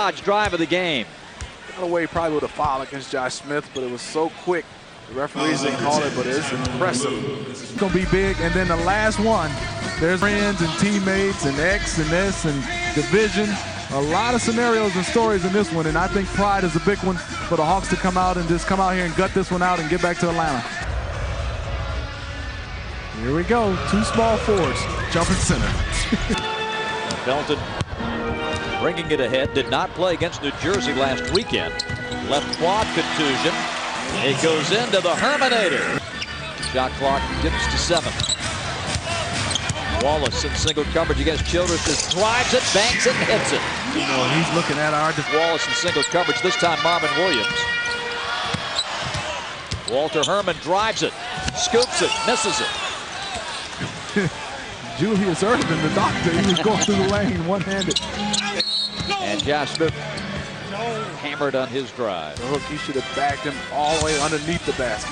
Hodge drive of the game. Got away probably with a foul against Josh Smith, but it was so quick. The referees didn't call it, but it's impressive. It's going to be big. And then the last one, there's friends and teammates and X and this and division. A lot of scenarios and stories in this one, and I think pride is a big one for the Hawks to come out and just come out here and gut this one out and get back to Atlanta. Here we go, two small forwards, jumping center. Belton bringing it ahead, did not play against New Jersey last weekend. Left quad contusion. It goes into the Herminator. Shot clock dips to 7. Wallace in single coverage against Childress, just drives it, banks it, and hits it. You know, he's looking at our Wallace in single coverage, this time Marvin Williams. Walter Herman drives it, scoops it, misses it. Julius Irvin, the doctor, he was going through the lane one-handed. And Josh Smith hammered on his drive. The hook, he should have bagged him all the way underneath the basket.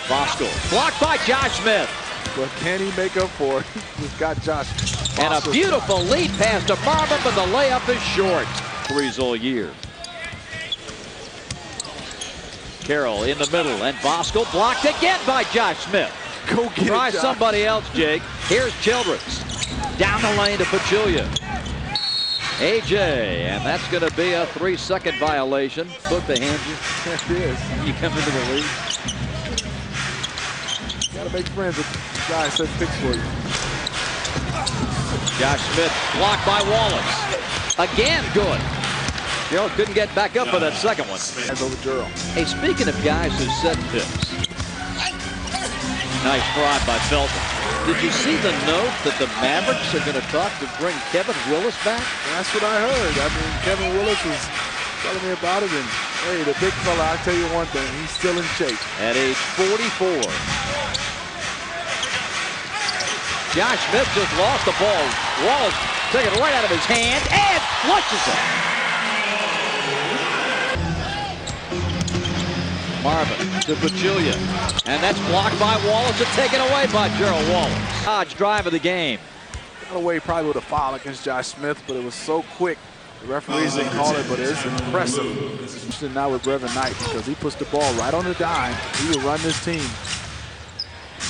Bosco blocked by Josh Smith. But can he make up for it? He's got Josh. And a beautiful lead pass to Marvin, but the layup is short. Threes all year. Carroll in the middle, and Bosco blocked again by Josh Smith. Go get Try it, Josh. somebody else, Jake. Here's Childress. Down the lane to Pachulia. AJ, and that's going to be a 3-second violation. Book they hand you. It is. You come into the league. Gotta make friends with the guy says picks for you. Josh Smith blocked by Wallace. Again, good. Gerald couldn't get back up for that second one. Over Gerald. Hey, speaking of guys who set picks. Nice drive by Felton. Did you see the note that the Mavericks are going to talk to bring Kevin Willis back? That's what I heard. I mean, Kevin Willis was telling me about it, and hey, the big fella, I'll tell you one thing, he's still in shape. At age 44. Josh Smith just lost the ball. Wallace took it right out of his hand and flushes it. Marvin to Pachulia, and that's blocked by Wallace and taken away by Gerald Wallace. Hodge drive of the game. Got away probably with a foul against Josh Smith, but it was so quick. The referees didn't call it, but it's impressive. Now with Brevin Knight, because he puts the ball right on the dime. He will run this team.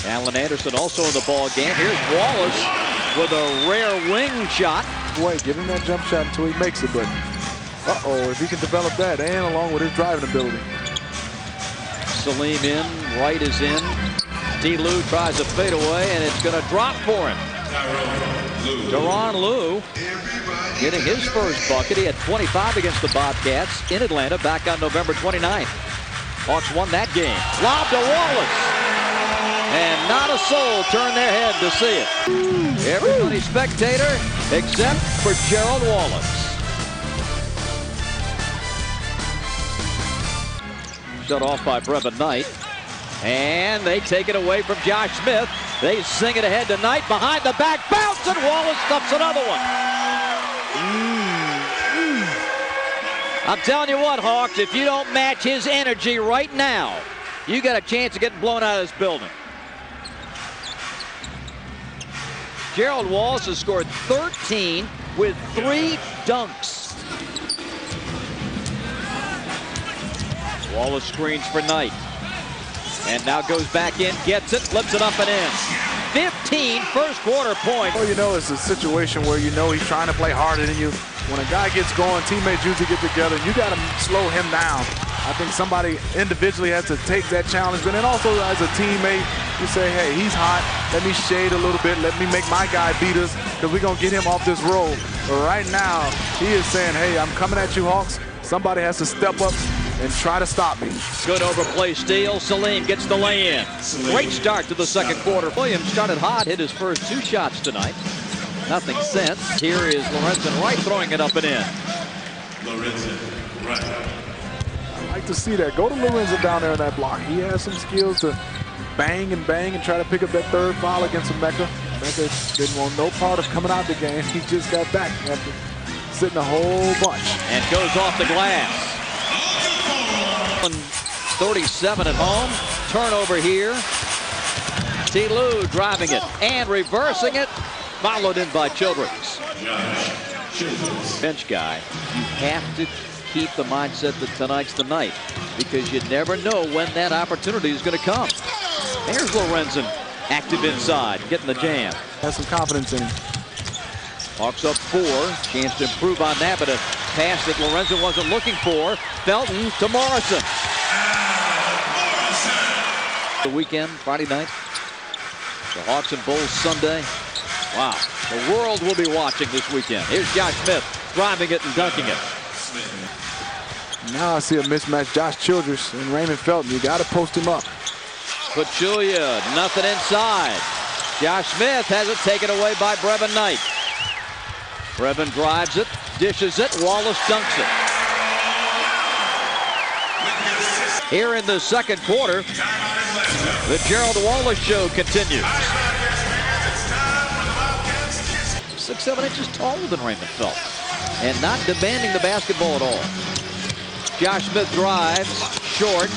Alan Anderson also in the ball game. Here's Wallace with a rare wing shot. Wait, give him that jump shot until he makes it, but if he can develop that, and along with his driving ability. Salim in, Wright is in. T. Lou tries to fade away, and it's going to drop for him. Deron Lou getting his first bucket. He had 25 against the Bobcats in Atlanta back on November 29th. Hawks won that game. Lob to Wallace. And not a soul turned their head to see it. Everybody spectator except for Gerald Wallace. Shut off by Brevin Knight. And they take it away from Josh Smith. They sing it ahead to Knight behind the back bounce, and Wallace stuffs another one. I'm telling you what, Hawks, if you don't match his energy right now, you got a chance of getting blown out of this building. Gerald Wallace has scored 13 with 3 dunks. Wallace screens for Knight. And now goes back in, gets it, flips it up and in. 15 first quarter points. Well, you know, it's a situation where you know he's trying to play harder than you. When a guy gets going, teammates usually get together, and you got to slow him down. I think somebody individually has to take that challenge, but then also as a teammate, you say, hey, he's hot. Let me shade a little bit. Let me make my guy beat us, because we're going to get him off this roll. But right now, he is saying, hey, I'm coming at you, Hawks. Somebody has to step up and try to stop me. Good overplay steal. Salim gets the lay-in. Great start to the second quarter. Williams started hot, hit his first 2 shots tonight. Nothing since. Here is Lorenzen Wright throwing it up and in. Lorenzen Wright. I like to see that. Go to Lorenzen down there in that block. He has some skills to bang and try to pick up that third foul against Emeka. Emeka didn't want no part of coming out the game. He just got back after sitting a whole bunch. And goes off the glass. 37 at home. Turnover here. T. Lou driving it and reversing it. Followed in by Childress. bench guy, you have to keep the mindset that tonight's the night, because you never know when that opportunity is going to come. There's Lorenzen, active inside, getting the jam. Has some confidence in him. Hawks up 4, chance to improve on that, but a pass that Lorenzen wasn't looking for. Felton to Morrison. The weekend, Friday night. The Hawks and Bulls Sunday. Wow, the world will be watching this weekend. Here's Josh Smith driving it and dunking it. Now I see a mismatch. Josh Childress and Raymond Felton. You got to post him up. Pachulia, nothing inside. Josh Smith has it taken away by Brevin Knight. Brevin drives it, dishes it, Wallace dunks it. Here in the second quarter, the Gerald Wallace show continues. 6'7" inches taller than Raymond Felton, and not demanding the basketball at all. Josh Smith drives, short.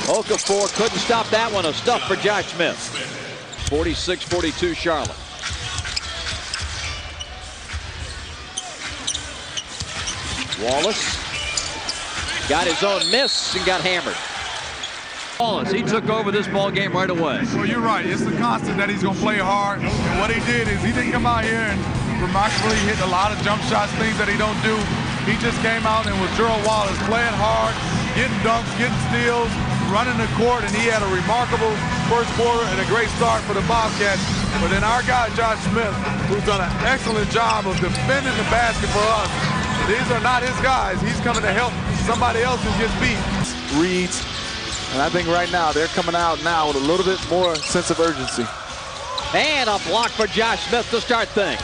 Okafor couldn't stop that one. A stuff for Josh Smith. 46-42 Charlotte. Wallace got his own miss and got hammered. Wallace, he took over this ball game right away. Well, you're right. It's the constant that he's going to play hard. And what he did is he didn't come out here and remarkably hit a lot of jump shots, things that he don't do. He just came out and with Gerald Wallace playing hard, getting dunks, getting steals, running the court, and he had a remarkable first quarter and a great start for the Bobcats. But then our guy, Josh Smith, who's done an excellent job of defending the basket for us. These are not his guys. He's coming to help somebody else who gets beat. Reads. And I think right now they're coming out now with a little bit more sense of urgency. And a block for Josh Smith to start things.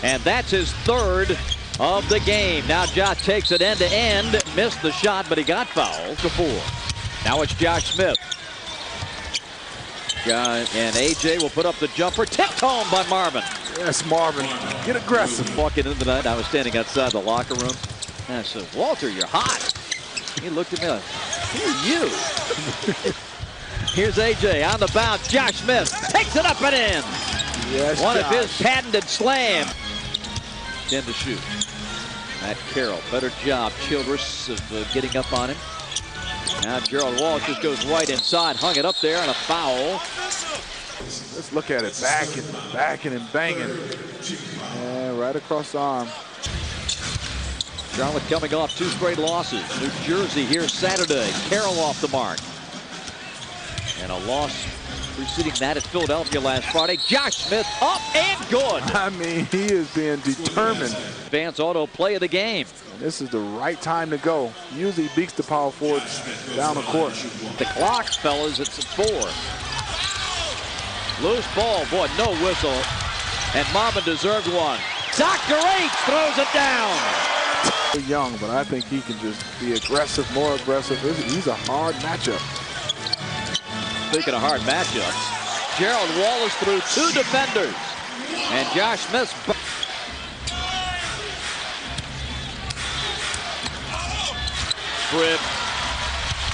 And that's his third of the game. Now Josh takes it end to end. Missed the shot, but he got fouled to 4. Now it's Josh Smith. And AJ will put up the jumper. Tipped home by Marvin. Yes, Marvin. Get aggressive. Walking into the night, I was standing outside the locker room. And I said, Walter, you're hot. He looked at me like, who are you? Here's AJ on the bounce. Josh Smith takes it up and in. Yes, One Josh. of his patented slams. 10 to shoot. Matt Carroll, better job. Childress of getting up on him. Now Gerald Wallace just goes right inside, hung it up there, and a foul. Let's look at it. Backing and banging. And right across the arm. Charlotte coming off 2 straight losses. New Jersey here Saturday. Carroll off the mark. And a loss preceding that at Philadelphia last Friday. Josh Smith up and good. I mean, he is being determined. Advance auto play of the game. And this is the right time to go. Usually beats the power forwards down the court. The clock, fellas, it's at 4. Loose ball, boy, no whistle. And Marvin deserved one. Dr. H throws it down. Young, but I think he can just be aggressive, more aggressive. He's a hard matchup. Speaking of hard matchups, Gerald Wallace through 2 defenders. And Josh Smith's trip.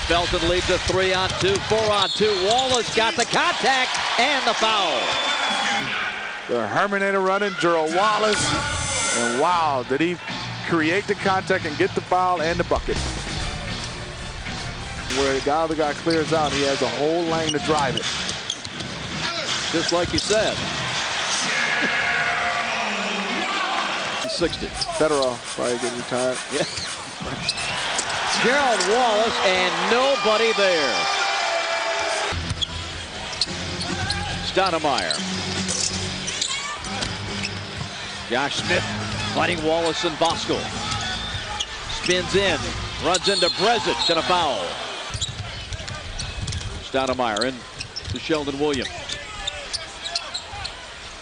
Felton leads a 3-on-2, 4-on-2. Wallace got the contact and the foul. The Herminator running, Gerald Wallace. And wow, did he create the contact and get the foul and the bucket. Where the other guy clears out, he has a whole lane to drive it. Just like you said. 60. Federer probably getting retired. Yeah. Gerald Wallace and nobody there. Stoudemire. Josh Smith fighting Wallace and Bosco. Spins in, runs into Brezic and a foul. Stoudemire in to Sheldon Williams.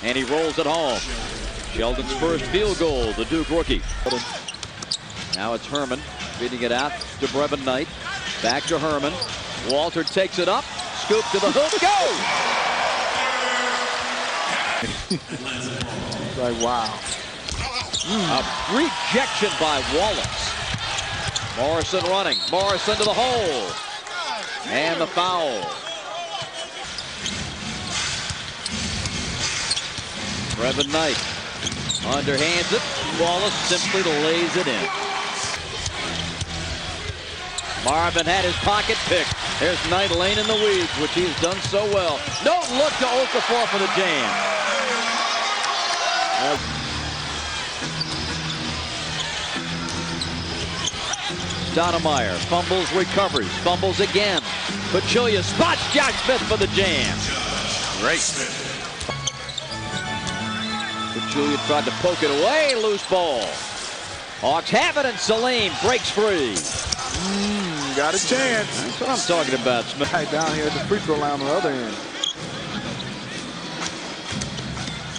And he rolls it home. Sheldon's first field goal, the Duke rookie. Now it's Herman feeding it out to Brevin Knight. Back to Herman. Walter takes it up, scoop to the hook, go! Like, wow. A rejection by Wallace. Morrison running. Morrison to the hole. And the foul. Brevin Knight Underhands it. Wallace simply lays it in. Marvin had his pocket picked. There's Knight Lane in the weeds, which he's done so well. No look to Okafor for the jam. Stoudemire fumbles, recovers, fumbles again. Pachulia spots Josh Smith for the jam. Great. Pachulia tried to poke it away, loose ball. Hawks have it, and Salim breaks free. Got a chance. That's what I'm talking about, Smith. Right down here at the free throw line on the other end.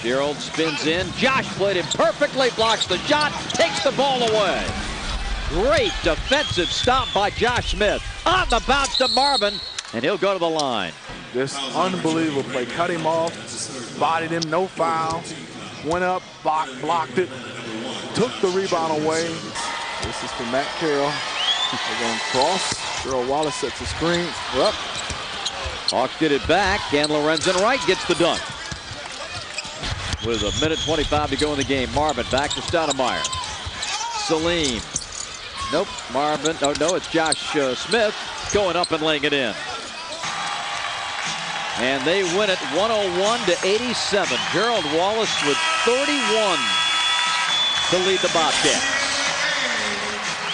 Gerald spins in. Josh played him perfectly, blocks the shot, takes the ball away. Great defensive stop by Josh Smith. On the bounce to Marvin, and he'll go to the line. This unbelievable play. Cut him off, bodied him, no foul. Went up, blocked it, took the rebound away. This is for Matt Carroll. They're going cross. Gerald Wallace sets the screen. Up. Hawks get it back, and Lorenzen Wright gets the dunk. With a minute 25 to go in the game, Marvin back to Stoudemire. Salim. Nope, Marvin. Oh, no, it's Josh Smith going up and laying it in. And they win it 101-87. Gerald Wallace with 31 to lead the Bobcats.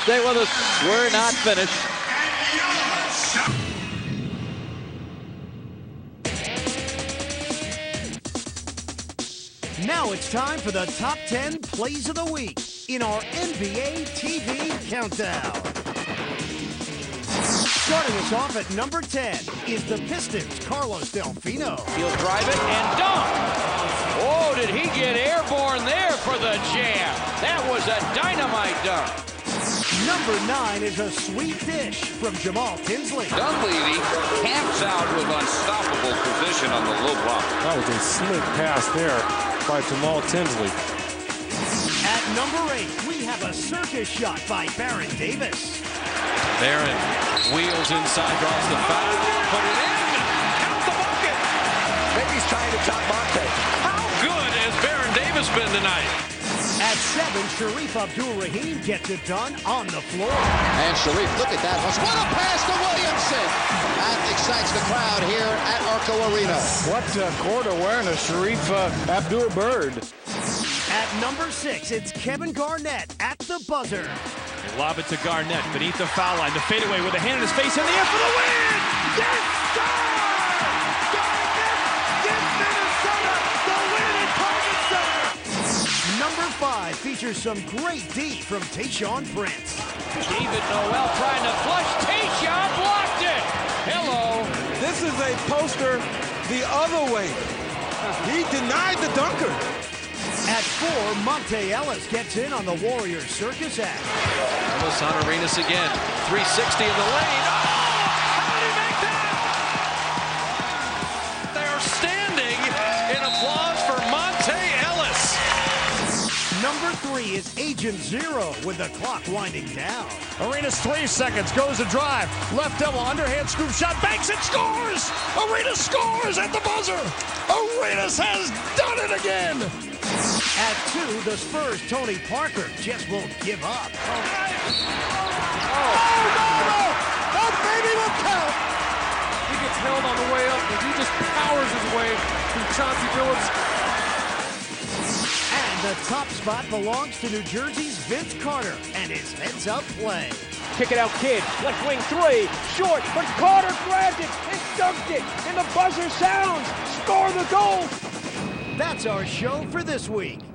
Stay with us. We're not finished. Now it's time for the top 10 plays of the week in our NBA TV countdown. Starting us off at number 10 is the Pistons' Carlos Delfino. He'll drive it and dunk. Oh, did he get airborne there for the jam? That was a dynamite dunk. Number 9 is a sweet dish from Jamal Tinsley. Dunleavy camps out with unstoppable position on the low block. That was a slick pass there by Jamal Tinsley. At number 8, we have a circus shot by Baron Davis. Baron wheels inside, draws the foul, put it in, count the bucket. Maybe he's trying to top Monte. How good has Baron Davis been tonight? At 7, Sharif Abdul-Rahim gets it done on the floor. And Sharif, look at that. What a pass to Williamson. That excites the crowd here at Arco Arena. What court awareness, Sharif Abdul-Bird. At number 6, it's Kevin Garnett at the buzzer. They lob it to Garnett beneath the foul line. The fadeaway with a hand in his face in the air for the win! Yes, sir! Garnett gives Minnesota the win at Target Center! Number 5 features some great D from Tayshaun Prince. David Noel trying to flush. Tayshaun blocked it! Hello! This is a poster the other way. He denied the dunker. At 4, Monte Ellis gets in on the Warriors circus act. Ellis on Arenas again. 360 in the lane. Oh! How did he make that? They're standing in applause for Monte Ellis. Number 3 is Agent Zero with the clock winding down. Arenas 3 seconds, goes to drive. Left elbow, underhand scoop shot, banks it, scores! Arenas scores at the buzzer! Arenas has done it again! At 2, the Spurs' Tony Parker just won't give up. Oh, no! That baby will count! He gets held on the way up, and he just powers his way through Chauncey Billups. And the top spot belongs to New Jersey's Vince Carter and his heads-up play. Kick it out, Kid. Left wing 3. Short, but Carter grabbed it and dunked it. And the buzzer sounds. Score the goal. That's our show for this week.